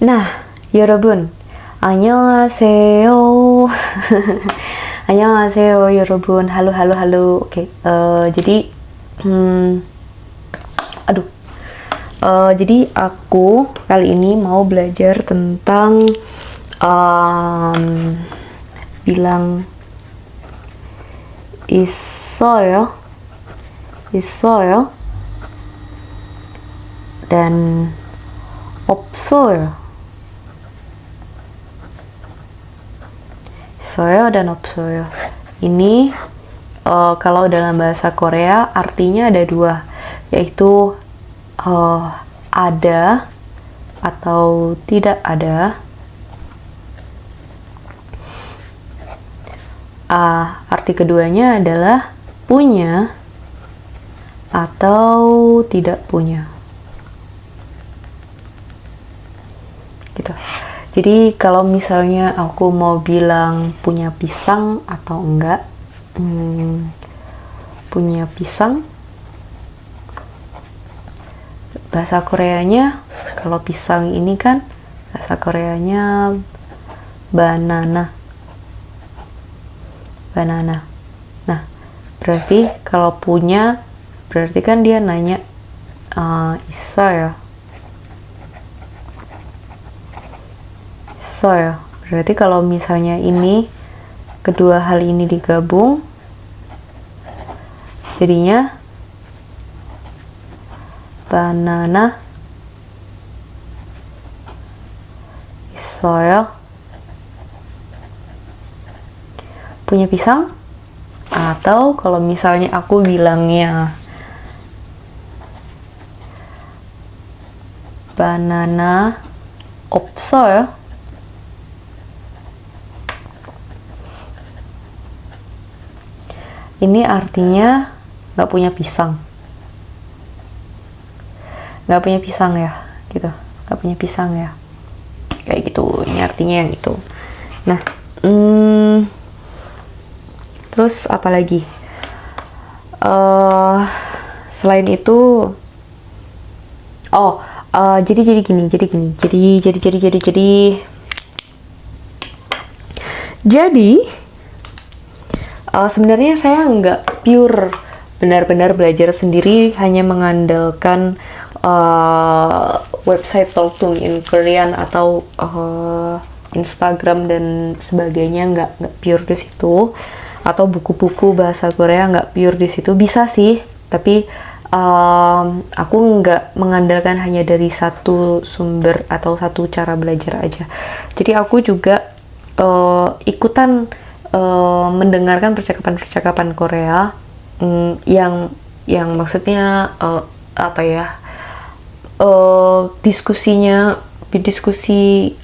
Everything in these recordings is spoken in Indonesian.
Nah, 여러분, 안녕하세요. 안녕하세요, 여러분. Halo, halo, halo. Oke, jadi, jadi aku kali ini mau belajar tentang bilang 있어요, 있어요, dan 없어요. 있어요 dan 없어요. Ini kalau dalam bahasa Korea artinya ada dua, yaitu ada atau tidak ada. Arti keduanya adalah punya atau tidak punya. Gitu. Jadi kalau misalnya aku mau bilang punya pisang atau enggak, punya pisang, bahasa Koreanya, kalau pisang ini kan bahasa Koreanya banana. Banana. Nah, berarti kalau punya, berarti kan dia nanya 있어요. 있어요. Berarti kalau misalnya ini, kedua hal ini digabung, jadinya banana 있어요. Punya pisang. Atau kalau misalnya aku bilangnya banana 없어요. Ini artinya nggak punya pisang. Nggak punya pisang ya, gitu. Nggak punya pisang ya. Kayak gitu, ini artinya yang itu. Nah, terus apa lagi? Selain itu, jadi gini. Jadi, sebenarnya saya nggak pure benar-benar belajar sendiri hanya mengandalkan website Talk to Me in Korean atau Instagram dan sebagainya, nggak pure di situ, atau buku-buku bahasa Korea nggak pure di situ. Bisa sih, tapi aku nggak mengandalkan hanya dari satu sumber atau satu cara belajar aja. Jadi aku juga ikutan mendengarkan percakapan-percakapan Korea yang maksudnya diskusi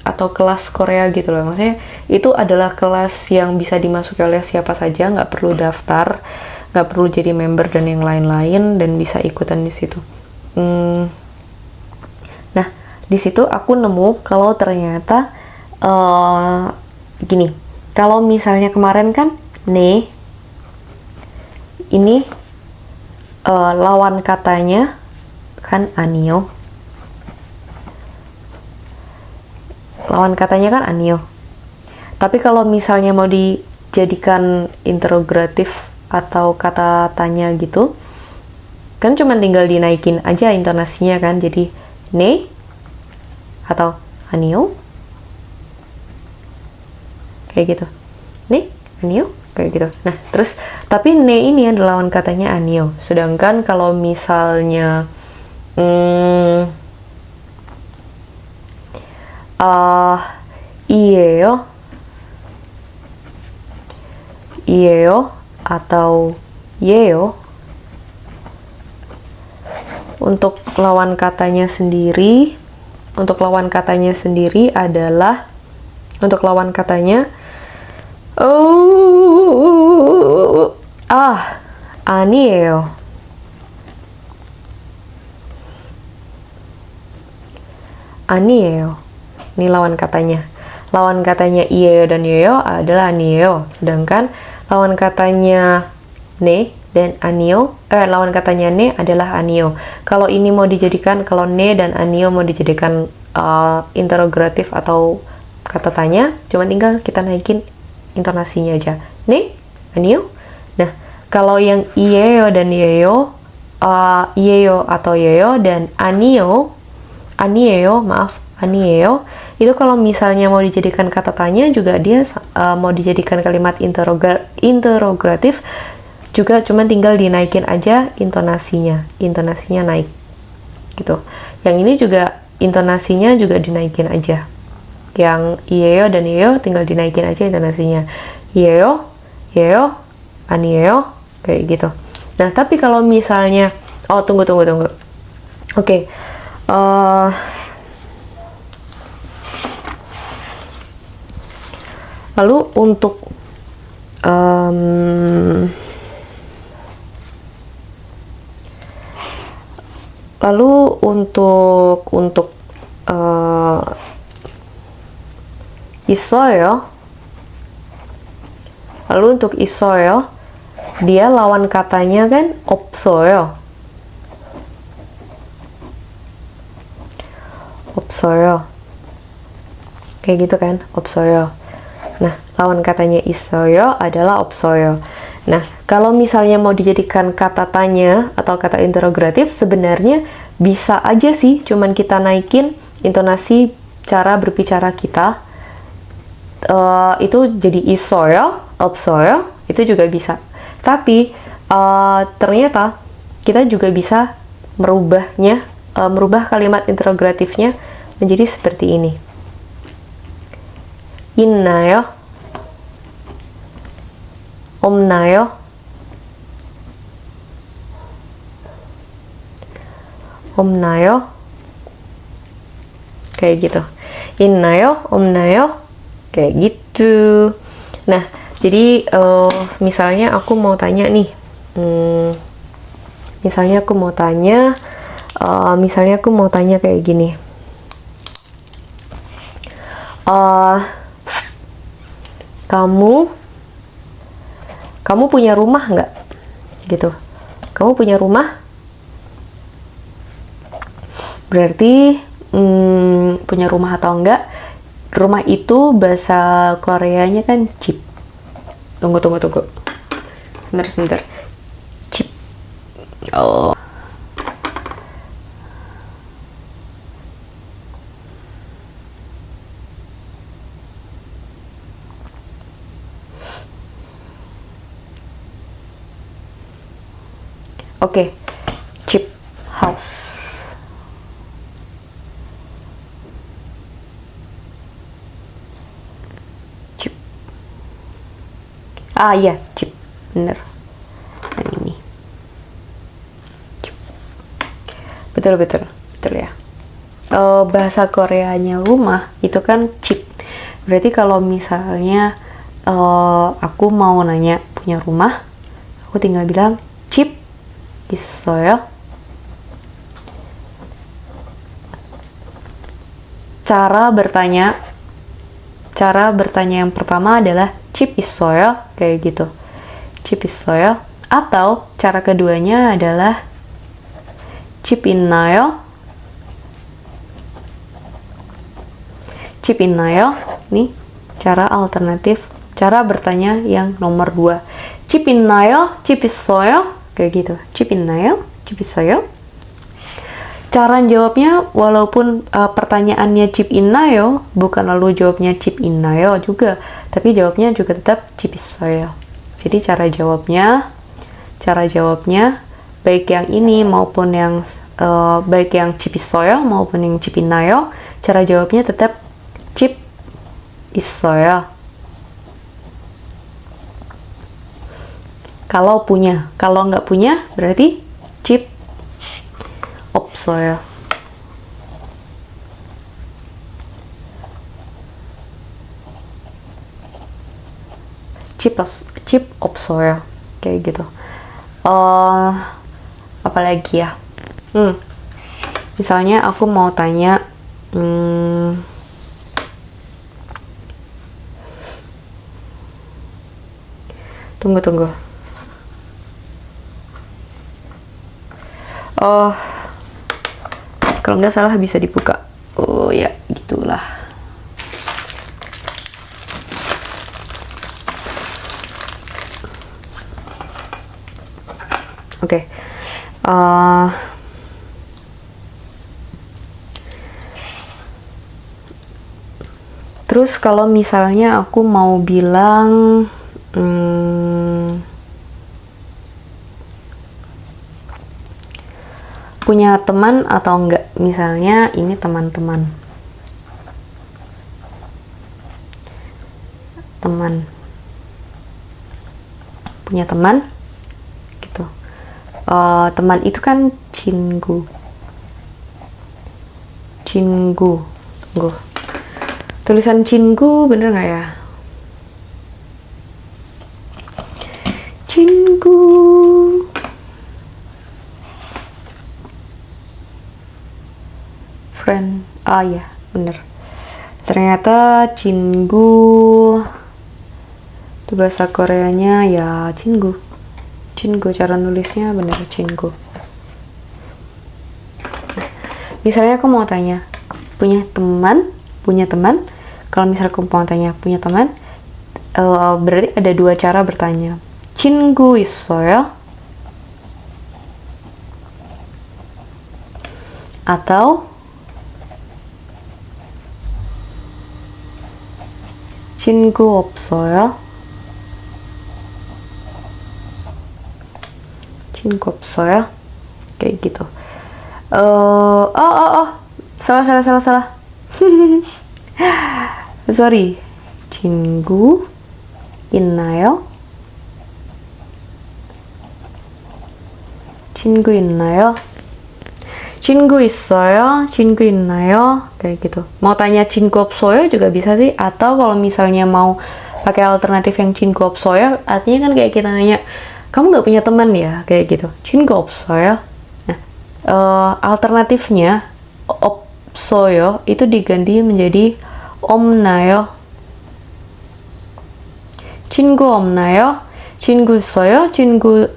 atau kelas Korea gitu loh. Maksudnya itu adalah kelas yang bisa dimasuki oleh siapa saja, nggak perlu daftar, nggak perlu jadi member dan yang lain-lain, dan bisa ikutan di situ. Nah, di situ aku nemu kalau ternyata gini. Kalau misalnya kemarin kan nih, ini lawan katanya kan anio. Lawan katanya kan anio. Tapi kalau misalnya mau dijadikan interrogatif atau kata tanya gitu, kan cuma tinggal dinaikin aja intonasinya kan, jadi ne atau anio. Kayak gitu. Ne, anio, kayak gitu. Nah, terus tapi ne ini adalah lawan katanya anio. Sedangkan kalau misalnya iyeyo atau yeyo, untuk lawan katanya sendiri adalah, untuk lawan katanya 아니에요. 아니에요. Ini lawan katanya. Lawan katanya iyeyo dan yeyo adalah anieyo. Sedangkan lawan katanya ne dan anio, lawan katanya ne adalah anio. Kalau ini mau dijadikan, kalau ne dan anio mau dijadikan interrogatif atau kata tanya, cuma tinggal kita naikin intonasinya aja. Ne, anio. Nah, kalau yang ieyo dan yeyo, ieyo atau yeyo dan anio, maaf, anieo, itu kalau misalnya mau dijadikan kata tanya juga dia mau dijadikan kalimat interrogatif juga, cuma tinggal dinaikin aja intonasinya naik gitu. Yang ini juga intonasinya juga dinaikin aja. Yang ieyo dan yeyo tinggal dinaikin aja intonasinya. Ieyo, anieo, kayak gitu. Nah, tapi kalau misalnya, tunggu. Oke. Lalu untuk 있어요. Lalu untuk 있어요, dia lawan katanya kan 없어요. Kayak gitu kan, 없어요. Nah, lawan katanya 있어요 adalah 없어요. Nah, kalau misalnya mau dijadikan kata tanya atau kata interrogatif, sebenarnya bisa aja sih, cuman kita naikin intonasi cara berbicara kita. Itu jadi 있어요, 없어요, itu juga bisa. Tapi ternyata kita juga bisa merubah kalimat interrogatifnya menjadi seperti ini. 있나요? 없나요? 없나요? Kayak gitu. 있나요? 없나요? Kayak gitu. Nah, jadi misalnya aku mau tanya nih. Misalnya aku mau tanya kayak gini. Kamu punya rumah nggak? Gitu. Kamu punya rumah? Berarti punya rumah atau enggak? Rumah itu bahasa Koreanya kan 집. Tunggu. Sebentar. 집. Oh. Oke. 집, house. Iya, chip, bener. Yang ini. Chip. Betul ya. Bahasa Koreanya rumah itu kan chip. Berarti kalau misalnya aku mau nanya punya rumah, aku tinggal bilang chip 있어요. Cara bertanya yang pertama adalah 집 있어요, kayak gitu. 집 있어요. Atau cara keduanya adalah 집 있나요? 집 있나요? Nih, cara alternatif, cara bertanya yang nomor 2. 집 있나요? 집 있어요? Kayak gitu. 집 있나요? 집 있어요? Cara jawabnya, walaupun pertanyaannya 집 있나요, bukan lalu jawabnya 집 있나요 juga, tapi jawabnya juga tetap 집 있어요. Jadi cara jawabnya baik yang ini maupun yang baik yang 집 있어요 maupun yang 집 있나요, cara jawabnya tetap 집 있어요. Kalau punya, kalau nggak punya berarti 집 없어요. 집 없어요. Kayak gitu. Apalagi ya? Misalnya aku mau tanya, tunggu. Kalau nggak salah bisa dibuka. So ya gitulah. Oke. Terus kalau misalnya aku mau bilang punya teman atau enggak, misalnya ini teman-teman, punya teman gitu. Teman itu kan 친구. Tunggu, tulisan 친구 bener nggak ya? 친구. Friend. Ya, bener. Ternyata 친구 itu bahasa Koreanya ya 친구. Cara nulisnya bener 친구. Misalnya aku mau tanya punya teman. Kalau misalnya aku mau tanya punya teman, berarti ada dua cara bertanya. 친구 있어요? Atau 친구 없어요? 친구 없어요? Kayak gitu. Salah. Sorry. 친구 있나요? 친구 있나요? 친구 있어요? 친구 있나요? Kayak gitu. Mau tanya 친구 없어요 juga bisa sih. Atau kalau misalnya mau pakai alternatif yang 친구 없어요, artinya kan kayak kita nanya, kamu nggak punya teman ya? Kayak gitu. 친구 없어요? Nah, alternatifnya 없어요 itu diganti menjadi 없나요? 친구 없나요? 친구 있어요? 친구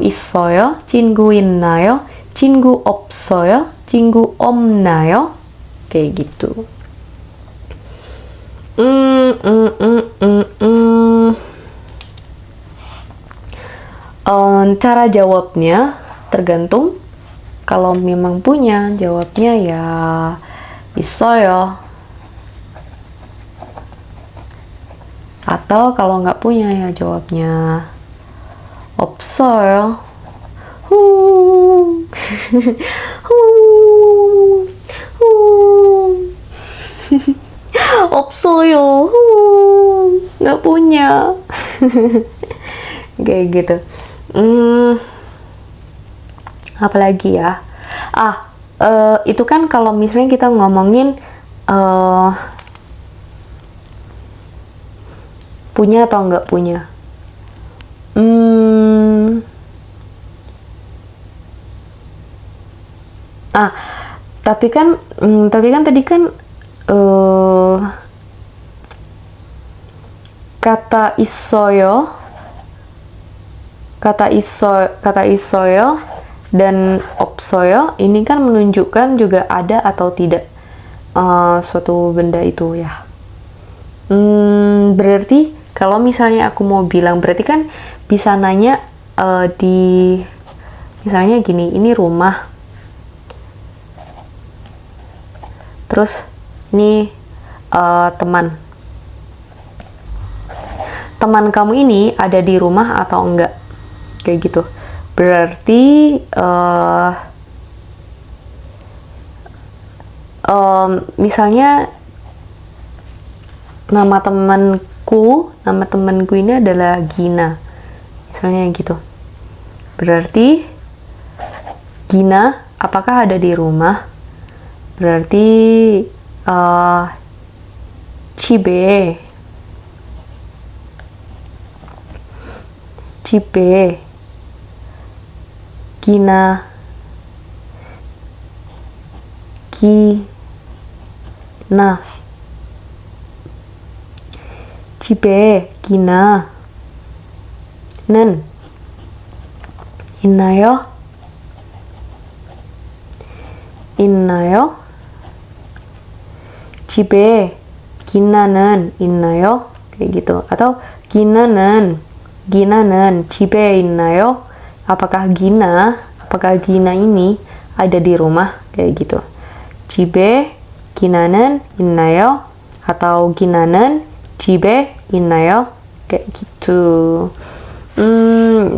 있어요? 친구 있나요? 친구 없어요? 친구 없나요? Kayak gitu. Cara jawabnya tergantung. Kalau memang punya, jawabnya ya 있어요. Atau kalau nggak punya ya jawabnya 없어요. 없어요. Nggak punya. Kayak gitu. Apalagi ya? Itu kan kalau misalnya kita ngomongin punya atau nggak punya. Tapi kan tadi kan kata isoyo dan opsoyo ini kan menunjukkan juga ada atau tidak suatu benda itu ya. Berarti kalau misalnya aku mau bilang, berarti kan bisa nanya di misalnya gini, ini rumah, terus ini teman kamu ini ada di rumah atau enggak, kayak gitu. Berarti misalnya nama temanku ini adalah Gina, misalnya gitu. Berarti Gina apakah ada di rumah? Berarti 집에 Gina 집에 기나는 있나요? 집에 기나는 있나요? kayak gitu. Atau Gina는 집에 있나요? Apakah Gina ini ada di rumah? Kayak gitu. 집에 Gina는 있나요? Atau Gina는 집에 있나요? Kayak gitu.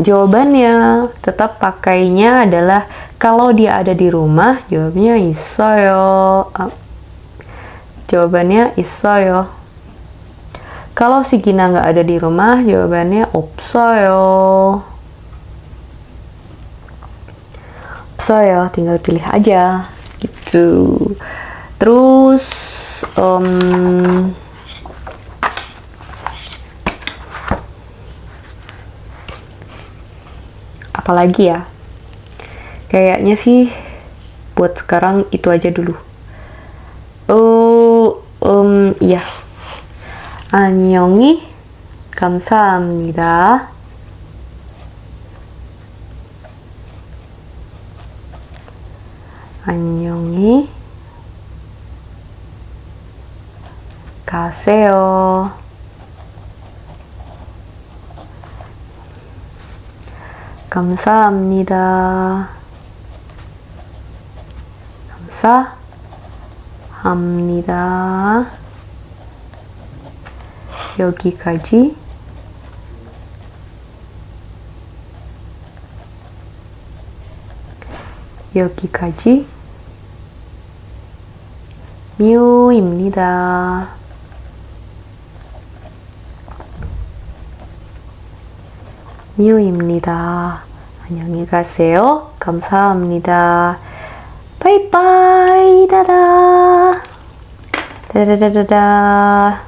Jawabannya tetap pakainya adalah kalau dia ada di rumah, jawabannya 있어요. Jawabannya 있어요. Kalau si Gina nggak ada di rumah, jawabannya 없어요. 없어요. Tinggal pilih aja, gitu. Terus, apalagi ya? Kayaknya sih buat sekarang itu aja dulu. Iya. 안녕히 감사합니다. 안녕히 가세요. 감사합니다. 감사합니다. 여기까지. 여기까지 미호입니다. 미호입니다. 안녕히 가세요. 감사합니다. 바이바이. 다다. 다다다다다.